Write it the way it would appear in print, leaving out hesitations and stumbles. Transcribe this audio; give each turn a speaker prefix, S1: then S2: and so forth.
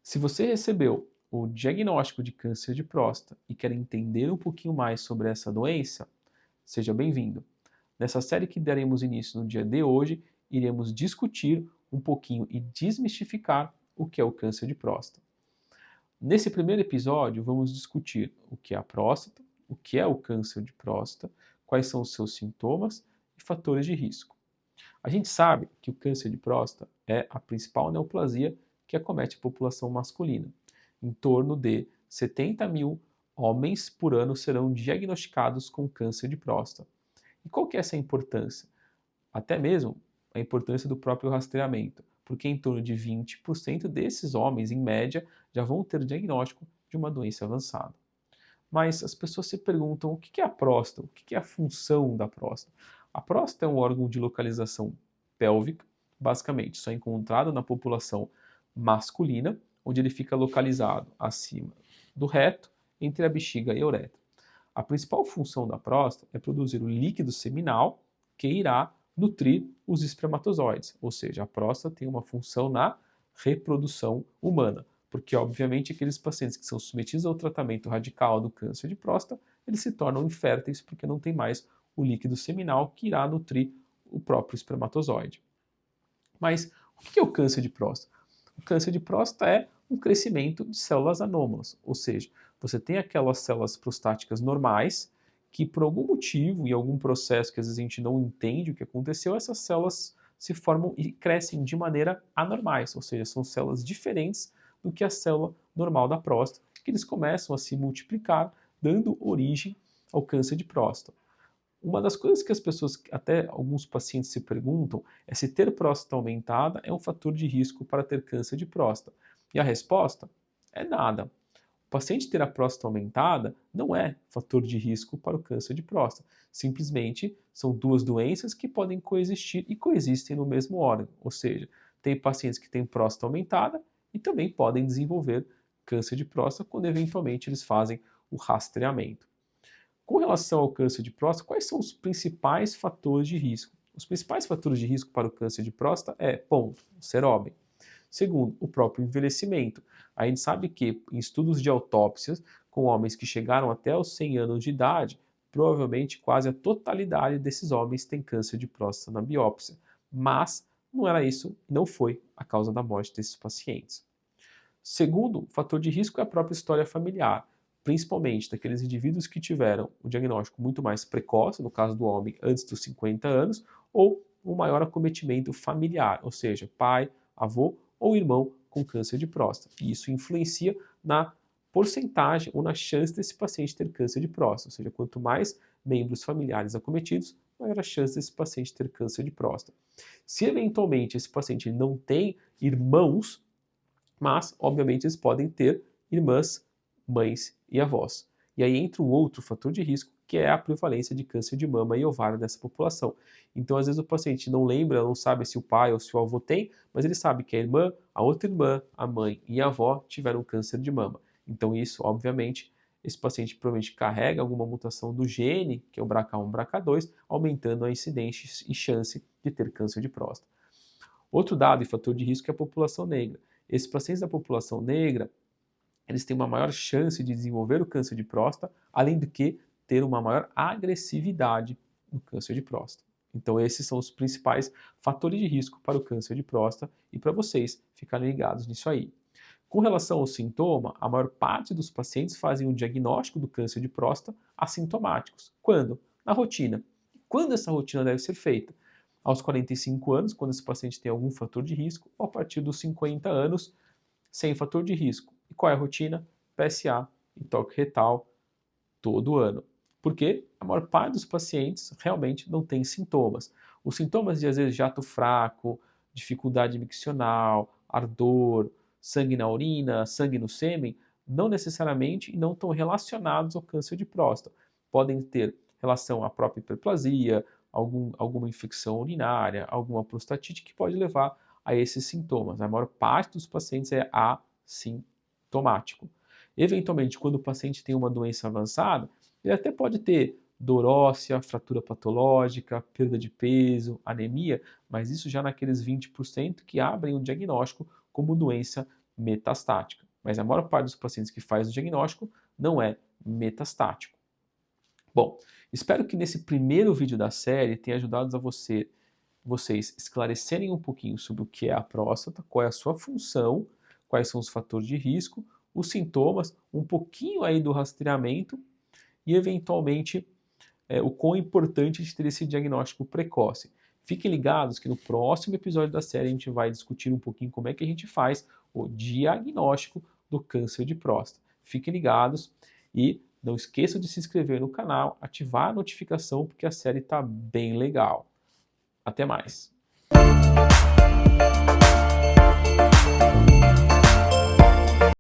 S1: Se você recebeu o diagnóstico de câncer de próstata e quer entender um pouquinho mais sobre essa doença, seja bem-vindo. Nessa série que daremos início no dia de hoje, iremos discutir um pouquinho e desmistificar o que é o câncer de próstata. Nesse primeiro episódio, vamos discutir o que é a próstata, o que é o câncer de próstata, quais são os seus sintomas e fatores de risco. A gente sabe que o câncer de próstata é a principal neoplasia que acomete a população masculina. Em torno de 70 mil homens por ano serão diagnosticados com câncer de próstata. E qual que é essa importância? Até mesmo a importância do próprio rastreamento, porque em torno de 20% desses homens, em média, já vão ter diagnóstico de uma doença avançada. Mas as pessoas se perguntam o que é a próstata, o que é a função da próstata. A próstata é um órgão de localização pélvica, basicamente só encontrado na população masculina, onde ele fica localizado acima do reto, entre a bexiga e a uretra. A principal função da próstata é produzir o líquido seminal que irá nutrir os espermatozoides, ou seja, a próstata tem uma função na reprodução humana, porque obviamente aqueles pacientes que são submetidos ao tratamento radical do câncer de próstata, eles se tornam inférteis porque não tem mais o líquido seminal que irá nutrir o próprio espermatozoide. Mas o que é o câncer de próstata? O câncer de próstata é um crescimento de células anômalas, ou seja, você tem aquelas células prostáticas normais que por algum motivo, em algum processo que às vezes a gente não entende o que aconteceu, essas células se formam e crescem de maneira anormais, ou seja, são células diferentes do que a célula normal da próstata, que eles começam a se multiplicar, dando origem ao câncer de próstata. Uma das coisas que as pessoas, até alguns pacientes se perguntam, é se ter próstata aumentada é um fator de risco para ter câncer de próstata. E a resposta é nada. O paciente ter a próstata aumentada não é fator de risco para o câncer de próstata. Simplesmente são duas doenças que podem coexistir e coexistem no mesmo órgão. Ou seja, tem pacientes que têm próstata aumentada e também podem desenvolver câncer de próstata quando eventualmente eles fazem o rastreamento. Com relação ao câncer de próstata, quais são os principais fatores de risco? Os principais fatores de risco para o câncer de próstata é, ponto, ser homem. Segundo, o próprio envelhecimento. A gente sabe que em estudos de autópsias com homens que chegaram até os 100 anos de idade, provavelmente quase a totalidade desses homens tem câncer de próstata na biópsia. Mas não era isso, não foi a causa da morte desses pacientes. Segundo fator de risco é a própria história familiar, principalmente daqueles indivíduos que tiveram o diagnóstico muito mais precoce, no caso do homem, antes dos 50 anos, ou um maior acometimento familiar, ou seja, pai, avô ou irmão com câncer de próstata. E isso influencia na porcentagem ou na chance desse paciente ter câncer de próstata, ou seja, quanto mais membros familiares acometidos, maior a chance desse paciente ter câncer de próstata. Se eventualmente esse paciente não tem irmãos, mas, obviamente, eles podem ter irmãs, mães e avós. E aí entra um outro fator de risco, que é a prevalência de câncer de mama e ovário nessa população. Então, às vezes, o paciente não lembra, não sabe se o pai ou se o avô tem, mas ele sabe que a irmã, a outra irmã, a mãe e a avó tiveram câncer de mama. Então, isso, obviamente, esse paciente provavelmente carrega alguma mutação do gene, que é o BRCA1, BRCA2, aumentando a incidência e chance de ter câncer de próstata. Outro dado e fator de risco é a população negra. Esses pacientes da população negra, eles têm uma maior chance de desenvolver o câncer de próstata, além do que ter uma maior agressividade no câncer de próstata. Então esses são os principais fatores de risco para o câncer de próstata e para vocês ficarem ligados nisso aí. Com relação ao sintoma, a maior parte dos pacientes fazem o diagnóstico do câncer de próstata assintomáticos. Quando? Na rotina. Quando essa rotina deve ser feita? Aos 45 anos, quando esse paciente tem algum fator de risco, ou a partir dos 50 anos, sem fator de risco. E qual é a rotina? PSA e toque retal todo ano. Porque a maior parte dos pacientes realmente não tem sintomas. Os sintomas de, às vezes, jato fraco, dificuldade miccional, ardor, sangue na urina, sangue no sêmen, não necessariamente e não estão relacionados ao câncer de próstata. Podem ter relação à própria hiperplasia, alguma infecção urinária, alguma prostatite que pode levar a esses sintomas. A maior parte dos pacientes é assintomático. Eventualmente, quando o paciente tem uma doença avançada, ele até pode ter dor óssea, fratura patológica, perda de peso, anemia, mas isso já naqueles 20% que abrem o diagnóstico como doença metastática. Mas a maior parte dos pacientes que faz o diagnóstico não é metastático. Bom, espero que nesse primeiro vídeo da série tenha ajudado a vocês esclarecerem um pouquinho sobre o que é a próstata, qual é a sua função, quais são os fatores de risco, os sintomas, um pouquinho aí do rastreamento e, eventualmente, o quão importante é ter esse diagnóstico precoce. Fiquem ligados que no próximo episódio da série a gente vai discutir um pouquinho como é que a gente faz o diagnóstico do câncer de próstata. Fiquem ligados e não esqueçam de se inscrever no canal, ativar a notificação porque a série está bem legal. Até mais!